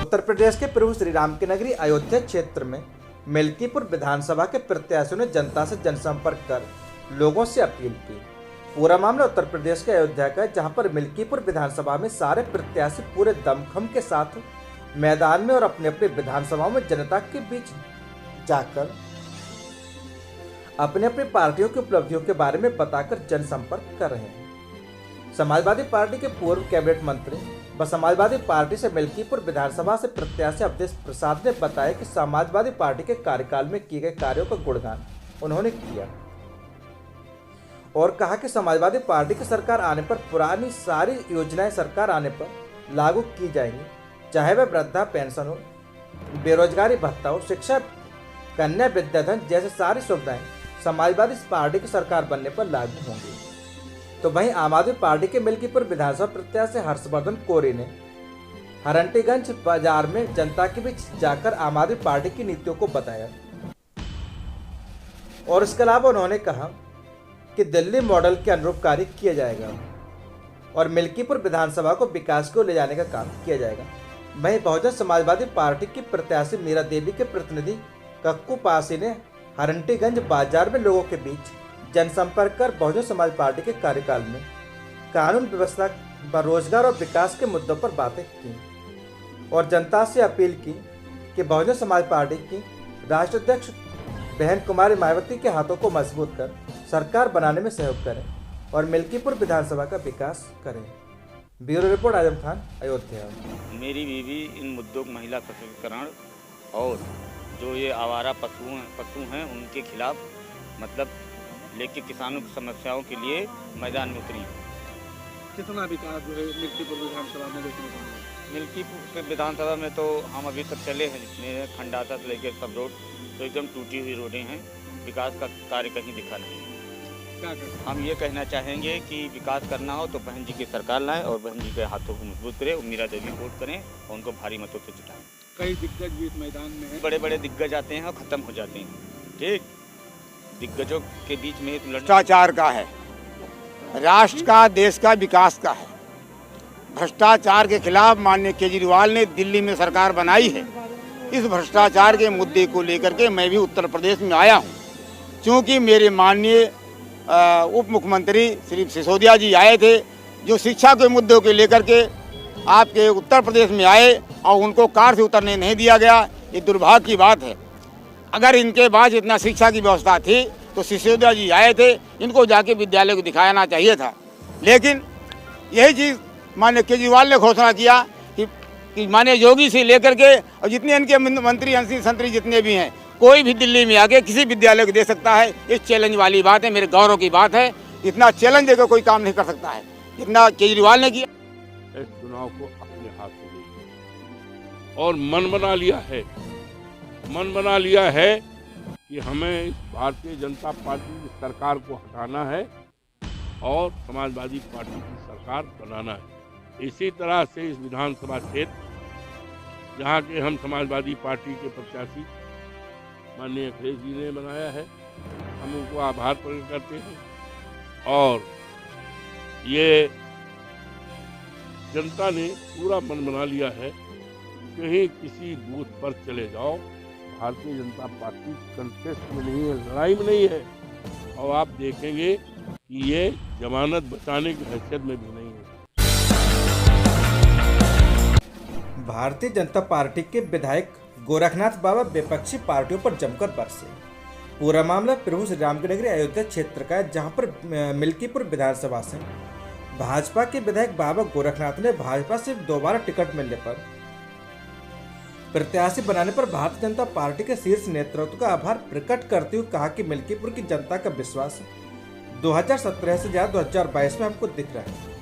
उत्तर प्रदेश के प्रभु श्री राम की नगरी अयोध्या क्षेत्र में मिल्कीपुर विधानसभा के प्रत्याशियों ने जनता से जनसंपर्क कर लोगों से अपील की। पूरा मामला उत्तर प्रदेश के अयोध्या का है, जहां पर मिल्कीपुर विधानसभा में सारे प्रत्याशी पूरे दमखम के साथ मैदान में और अपने अपने विधानसभाओं में जनता के बीच जाकर अपने अपने पार्टियों की उपलब्धियों के बारे में बताकर जनसंपर्क कर रहे हैं। समाजवादी पार्टी के पूर्व कैबिनेट मंत्री व समाजवादी पार्टी से मिल्कीपुर विधानसभा से प्रत्याशी अवधेश प्रसाद ने बताया कि समाजवादी पार्टी के कार्यकाल में किए गए कार्यों का गुणगान उन्होंने किया और कहा कि समाजवादी पार्टी की सरकार आने पर पुरानी सारी योजनाएं सरकार आने पर लागू की जाएंगी, चाहे वह वृद्धा पेंशन हो, बेरोजगारी भत्ता हो, शिक्षा, कन्या विद्याधन जैसे सारी सुविधाएं समाजवादी पार्टी की सरकार बनने पर लागू होंगी। तो वहीं आम आदमी पार्टी के मिल्कीपुर विधानसभा प्रत्याशी हर्षवर्धन कोरी ने हरंटीगंज बाजार में जनता के बीच जाकर आम आदमी पार्टी की नीतियों को बताया और इसके अलावा उन्होंने कहा कि दिल्ली मॉडल के अनुरूप कार्य किया जाएगा और मिल्कीपुर विधानसभा को विकास को ले जाने का काम किया जाएगा। वहीं बहुजन समाजवादी पार्टी की प्रत्याशी मीरा देवी के प्रतिनिधि कक्कू पासी ने हरंटीगंज बाजार में लोगों के बीच जनसंपर्क कर बहुजन समाज पार्टी के कार्यकाल में कानून व्यवस्था व रोजगार और विकास के मुद्दों पर बातें की और जनता से अपील की कि बहुजन समाज पार्टी की राष्ट्राध्यक्ष बहन कुमारी मायावती के हाथों को मजबूत कर सरकार बनाने में सहयोग करें और मिल्कीपुर विधानसभा का विकास करें। Bureau report Azam Khan, Ayodhya. मेरी बीवी इन मुद्दों महिला सशक्तिकरण और जो ये आवारा पशु हैं उनके खिलाफ मतलब लेके किसानों की समस्याओं के लिए मैदान में उतरी। कितना विकास जो है मिल्कीपुर विधानसभा में देखने को मिला? मिल्कीपुर विधानसभा में तो हम अभी तक चले हैं, जितने खंडाता से लेकर सब रोड तो एकदम टूटी हुई रोडें हैं, विकास का कार्य कहीं दिखा नहीं। क्या करना? हम ये कहना चाहेंगे कि विकास करना हो तो बहन जी की सरकार लाएं और बहन जी के हाथों को मजबूत करें और मीरा देवी वोट करें और उनको भारी मतों से जिताएं। कई दिग्गज भी इस मैदान में हैं। बड़े बड़े दिग्गज आते हैं और ख़त्म हो जाते हैं। ठीक, दिग्गजों के बीच में भ्रष्टाचार का है, राष्ट्र का, देश का विकास का है। भ्रष्टाचार के खिलाफ माननीय केजरीवाल ने दिल्ली में सरकार बनाई है। इस भ्रष्टाचार के मुद्दे को लेकर के मैं भी उत्तर प्रदेश में आया हूँ, क्योंकि मेरे माननीय उप मुख्यमंत्री श्री सिसोदिया जी आए थे, जो शिक्षा के मुद्दों को लेकर के आपके उत्तर प्रदेश में आए और उनको कार से उतरने नहीं दिया गया। ये दुर्भाग्य की बात है। अगर इनके पास इतना शिक्षा की व्यवस्था थी तो सिसोदिया जी आए थे, इनको जाके विद्यालय को दिखाना चाहिए था। लेकिन यही चीज़ माननीय केजरीवाल ने घोषणा किया कि माननीय योगी से लेकर के और जितने इनके मंत्री संतरी जितने भी हैं, कोई भी दिल्ली में आके किसी विद्यालय को दे सकता है। इस चैलेंज वाली बात है, मेरे गौरव की बात है। इतना चैलेंज देकर कोई काम नहीं कर सकता है जितना केजरीवाल ने किया। इस चुनाव को अपने हाथ में लिया और मन बना लिया है कि हमें इस भारतीय जनता पार्टी की सरकार को हटाना है और समाजवादी पार्टी की सरकार बनाना है। इसी तरह से इस विधानसभा क्षेत्र जहाँ के हम समाजवादी पार्टी के प्रत्याशी माननीय अखिलेश जी ने बनाया है, हम उनको आभार प्रकट करते हैं और ये जनता ने पूरा मन बना लिया है। कहीं किसी बूथ पर चले जाओ, भारतीय जनता पार्टी कंटेस्ट में नहीं है, लड़ाई में नहीं है और आप देखेंगे कि ये जमानत बचाने की हैसियत में भी नहीं है। भारतीय जनता पार्टी के विधायक गोरखनाथ बाबा विपक्षी पार्टियों पर जमकर बरसे। पूरा मामला प्रभु श्री राम की नगरी अयोध्या क्षेत्र का है, जहां पर मिल्कीपुर विधानसभा से भाजपा के विधायक बाबा गोरखनाथ ने भाजपा से दोबारा टिकट मिलने पर प्रत्याशी बनाने पर भारतीय जनता पार्टी के शीर्ष नेतृत्व का आभार प्रकट करते हुए कहा कि मिल्कीपुर की जनता का विश्वास 2017 से ज्यादा 2022 में हमको दिख रहा है।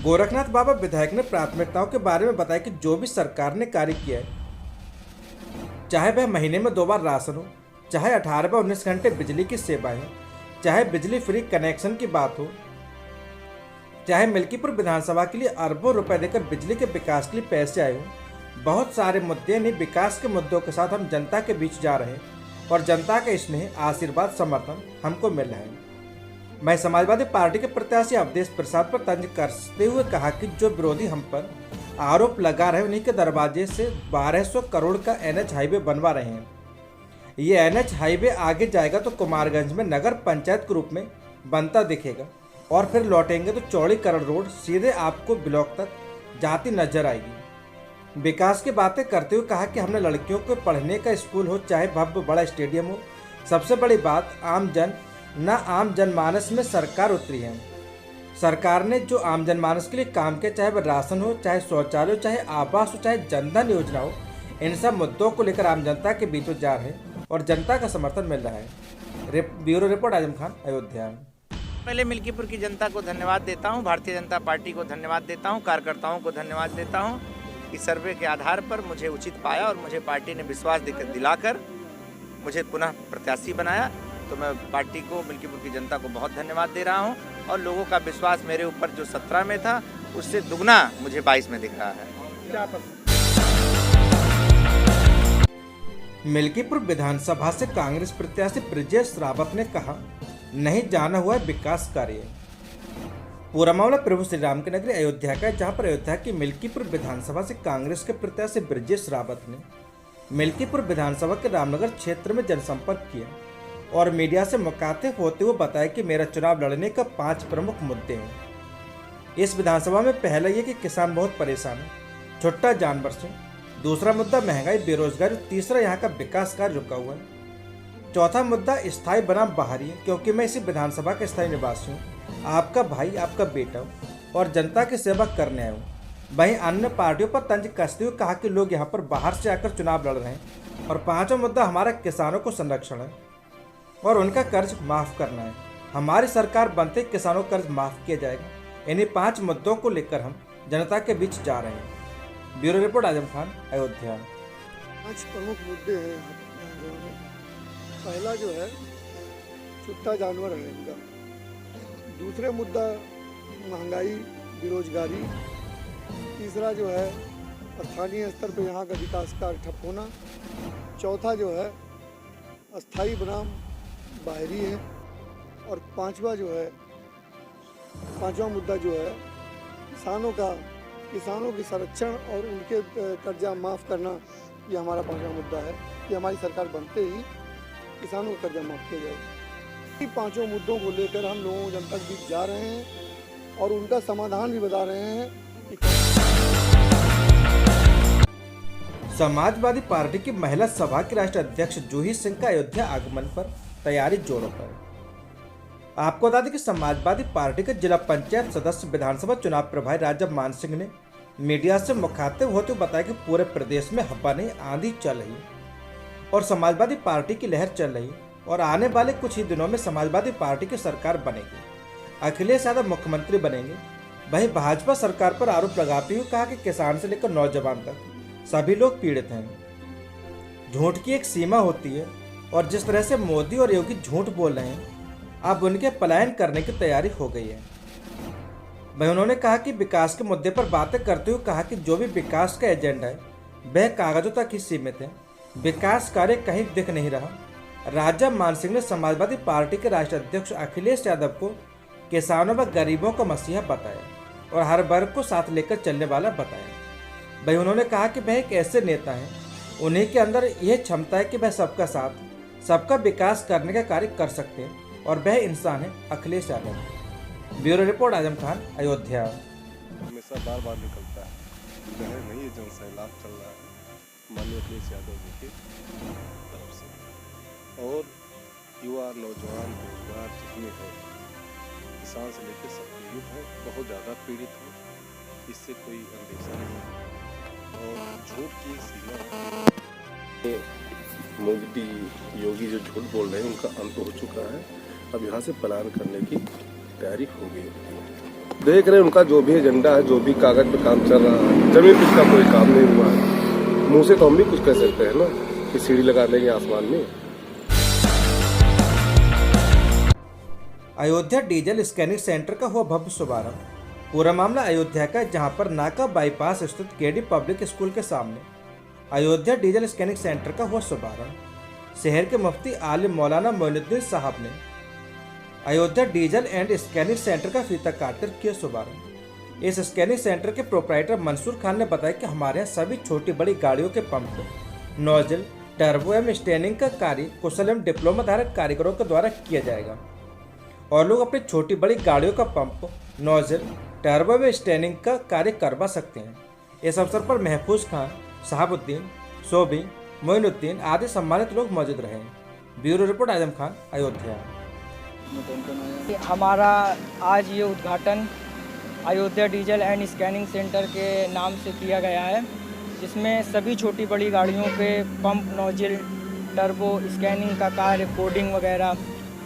गोरखनाथ बाबा विधायक ने प्राथमिकताओं के बारे में बताया कि जो भी सरकार ने कार्य किया है, चाहे वह महीने में 2 बार राशन हो, चाहे 18 व 19 घंटे बिजली की सेवाएं हो, चाहे बिजली फ्री कनेक्शन की बात हो, चाहे मिल्कीपुर विधानसभा के लिए अरबों रुपए देकर बिजली के विकास के लिए पैसे आए हों, बहुत सारे मुद्दे नहीं, विकास के मुद्दों के साथ हम जनता के बीच जा रहे हैं और जनता का स्नेह, आशीर्वाद, समर्थन हमको मिल रहा है। मैं समाजवादी पार्टी के प्रत्याशी अवधेश प्रसाद पर तंज कसते हुए कहा कि जो विरोधी हम पर आरोप लगा रहे उन्हीं के दरवाजे से 1200 करोड़ का NH हाईवे बनवा रहे हैं। ये NH हाईवे आगे जाएगा तो कुमारगंज में नगर पंचायत के रूप में बनता दिखेगा और फिर लौटेंगे तो चौड़ीकरण रोड सीधे आपको ब्लॉक तक जाती नजर आएगी। विकास की बातें करते हुए कहा कि हमने लड़कियों को पढ़ने का स्कूल हो चाहे भव्य बड़ा स्टेडियम हो, सबसे बड़ी बात आम जनमानस में सरकार उतरी है। सरकार ने जो आम जनमानस के लिए काम किया, चाहे वह राशन हो, चाहे शौचालय हो, चाहे आवास हो, चाहे जनधन योजना हो, इन सब मुद्दों को लेकर आम जनता के बीच जा रहे हैं और जनता का समर्थन मिल रहा है। Bureau report Azam Khan, Ayodhya. पहले मिल्कीपुर की जनता को धन्यवाद देता हूं, भारतीय जनता पार्टी को धन्यवाद देता हूं, कार्यकर्ताओं को धन्यवाद देता हूं कि सर्वे के आधार पर मुझे उचित पाया और मुझे पार्टी ने विश्वास दिलाकर मुझे पुनः प्रत्याशी बनाया। तो मैं पार्टी को, मिल्कीपुर की जनता को बहुत धन्यवाद दे रहा हूं और लोगों का विश्वास मेरे ऊपर जो 17 में था उससे दुगना मुझे 22 में दिख रहा है। मिल्कीपुर विधानसभा से कांग्रेस प्रत्याशी ब्रजेश रावत ने कहा, नहीं जाना हुआ है विकास कार्य। पूरा मामला प्रभु श्री राम की नगरी अयोध्या का है, जहां पर अयोध्या की मिल्कीपुर विधानसभा से कांग्रेस के प्रत्याशी ब्रजेश रावत ने मिल्कीपुर विधानसभा के रामनगर क्षेत्र में जनसंपर्क किया और मीडिया से मुखातिब होते हुए बताया कि मेरा चुनाव लड़ने का 5 प्रमुख मुद्दे हैं। इस विधानसभा में पहला ये कि किसान बहुत परेशान है, छुट्टा जानवर से। दूसरा मुद्दा महंगाई, बेरोजगारी। तीसरा यहाँ का विकास कार्य रुका हुआ है। चौथा मुद्दा स्थायी बनाम बाहरी है, क्योंकि मैं इसी विधानसभा का स्थायी निवासी हूँ, आपका भाई, आपका बेटा हूँ और जनता की सेवा करने आया हूँ। वहीं अन्य पार्टियों पर तंज कसते हुए कहा कि लोग यहाँ पर बाहर से आकर चुनाव लड़ रहे हैं। और पांचवा मुद्दा हमारा किसानों को संरक्षण है और उनका कर्ज माफ करना है। हमारी सरकार बनते किसानों का कर्ज माफ किया जाएगा। इन्हीं 5 मुद्दों को लेकर हम जनता के बीच जा रहे हैं। Bureau report Azam Khan, Ayodhya. 5 प्रमुख मुद्दे हैं। पहला जो है छुट्टा जानवर है इनका। दूसरे मुद्दा महंगाई, बेरोजगारी। तीसरा जो है स्थानीय स्तर पर यहाँ का विकास कार्य ठप होना। चौथा जो है अस्थाई बनाम बाहरी है। और पांचवा मुद्दा जो है किसानों की संरक्षण और उनके कर्जा माफ़ करना। ये हमारा 5वां मुद्दा है कि हमारी सरकार बनते ही किसानों का कर्जा माफ़ किया जाए। इन 5 मुद्दों को लेकर हम लोगों जनता के बीच जा रहे हैं और उनका समाधान भी बता रहे हैं। समाजवादी पार्टी की महिला सभा की राष्ट्रीय अध्यक्ष जूही सिंह का अयोध्या आगमन पर तैयारी जोरों पर। आपको बता दें कि समाजवादी पार्टी के जिला पंचायत सदस्य विधानसभा चुनाव प्रभारी राजा मान सिंह ने मीडिया से मुखातिब होते हुए बताया कि पूरे प्रदेश में हवा नहीं आंधी चल रही और समाजवादी पार्टी की लहर चल रही और आने वाले कुछ ही दिनों में समाजवादी पार्टी की सरकार बनेगी। अखिलेश यादव मुख्यमंत्री बनेंगे। वहीं भाजपा सरकार पर आरोप लगाते हुए कहा कि किसान से लेकर नौजवान तक सभी लोग पीड़ित हैं। झूठ की एक सीमा होती है और जिस तरह से मोदी और योगी झूठ बोल रहे हैं, अब उनके पलायन करने की तैयारी हो गई है। वहीं उन्होंने कहा कि विकास के मुद्दे पर बातें करते हुए कहा कि जो भी विकास का एजेंडा है वह कागजों तक ही सीमित है, विकास कार्य कहीं दिख नहीं रहा। राजा मान सिंह ने समाजवादी पार्टी के राष्ट्रीय अध्यक्ष अखिलेश यादव को किसानों व गरीबों का मसीहा बताया और हर वर्ग को साथ लेकर चलने वाला बताया। वहीं उन्होंने कहा कि वह एक ऐसे नेता हैं, उन्हीं के अंदर यह क्षमता है कि वह सबका साथ, सबका विकास करने का कार्य कर सकते हैं और वह इंसान है अखिलेश यादव। Bureau report Azam Khan, Ayodhya. हमेशा बार बार निकलता है, लहर नहीं है, जन सैलाब चल रहा है माननीय अखिलेश यादव जी की तरफ से। और युवा, नौजवान, बेरोजगार जितने हैं, किसान से लेकर सब पीड़ित हैं, बहुत ज़्यादा पीड़ित हैं, इससे कोई अंदेशा नहीं और झूठ की सीमा है। मोदी योगी जो झूठ बोल रहे हैं उनका अंत हो चुका है। अब यहाँ से पलायन करने की तैयारी हो गई। देख रहे हैं उनका जो भी एजेंडा है, जो भी कागज पे काम चल रहा है, जमीन पे इसका कोई काम नहीं हुआ है। मुंह से तो हम भी कुछ कह सकते हैं ना कि सीढ़ी लगा देंगे आसमान में। अयोध्या डीजल स्कैनिंग सेंटर का हुआ भव्य शुभारंभ। पूरा मामला अयोध्या का, जहां पर नाका बाईपास स्थित केडी पब्लिक स्कूल के सामने अयोध्या डीजल स्कैनिंग सेंटर का हुआ शुभारंभ। शहर के मुफ्ती आलिम मौलाना मोइनुद्दीन साहब ने Ayodhya diesel and scanning centre का फीता काटकर किया शुभारंभ। इस स्कैनिंग सेंटर के प्रोप्राइटर मंसूर खान ने बताया कि हमारे यहाँ सभी छोटी बड़ी गाड़ियों के पंप, नोजल, टर्बो एवं स्टैनिंग का कार्य कुशल एवं डिप्लोमा धारक कारीगरों के द्वारा किया जाएगा और लोग अपनी छोटी बड़ी गाड़ियों का पंप, नोजल, टर्बो एवं स्टैनिंग का कार्य करवा सकते हैं। इस अवसर पर महफूज खान, शहाबुद्दीन, सोबी, मोइनुद्दीन आदि सम्मानित लोग मौजूद रहे। Bureau report Azam Khan, Ayodhya. हमारा आज ये उद्घाटन Ayodhya diesel and scanning centre के नाम से किया गया है, जिसमें सभी छोटी बड़ी गाड़ियों के पंप, नोजल, टर्बो, स्कैनिंग का कार्य, कोडिंग वगैरह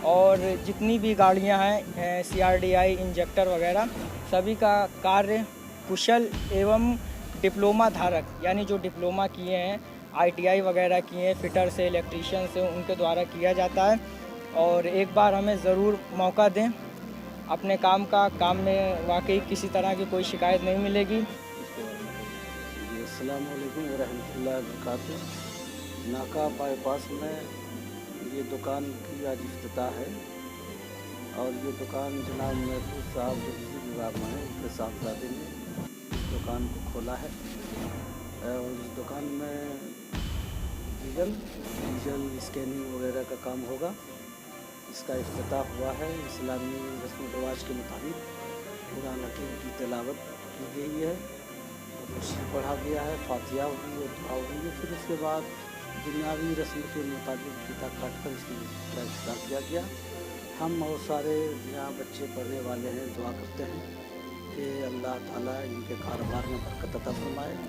और जितनी भी गाड़ियां हैं CRDI, इंजेक्टर वगैरह सभी का कार्य कुशल एवं डिप्लोमा धारक यानी जो डिप्लोमा किए हैं, ITI वगैरह किए हैं, फिटर से, इलेक्ट्रीशियन से, उनके द्वारा किया जाता है। और एक बार हमें ज़रूर मौका दें अपने काम में वाकई किसी तरह की कोई शिकायत नहीं मिलेगी। अस्सलाम वालेकुम व रहमतुल्लाहि व बरकातुहू। नाका बाईपास में ये दुकान की आज इफ्तिताह है और ये दुकान जनाब महफूज साहब जो बिजली विभाग में है उनके साहबजादे ने इस दुकान को खोला है और इस दुकान में डीजल स्कैनिंग वगैरह का काम होगा। इसका इफ्तिताह हुआ है। इस्लामी रस्म व रिवाज के मुताबिक कुरान हकीम की तिलावत की गई है, तशरीह पढ़ा गया है, फातिहा हुई और दुआ हुई है। फिर उसके बाद दुनियावी रस्म के मुताबिक फीता काट कर इसमें इफ्तिताह किया गया। हम और सारे यहाँ बच्चे पढ़ने वाले हैं दुआ करते हैं कि अल्लाह ताला इनके कारोबार में बरकत अता फरमाए।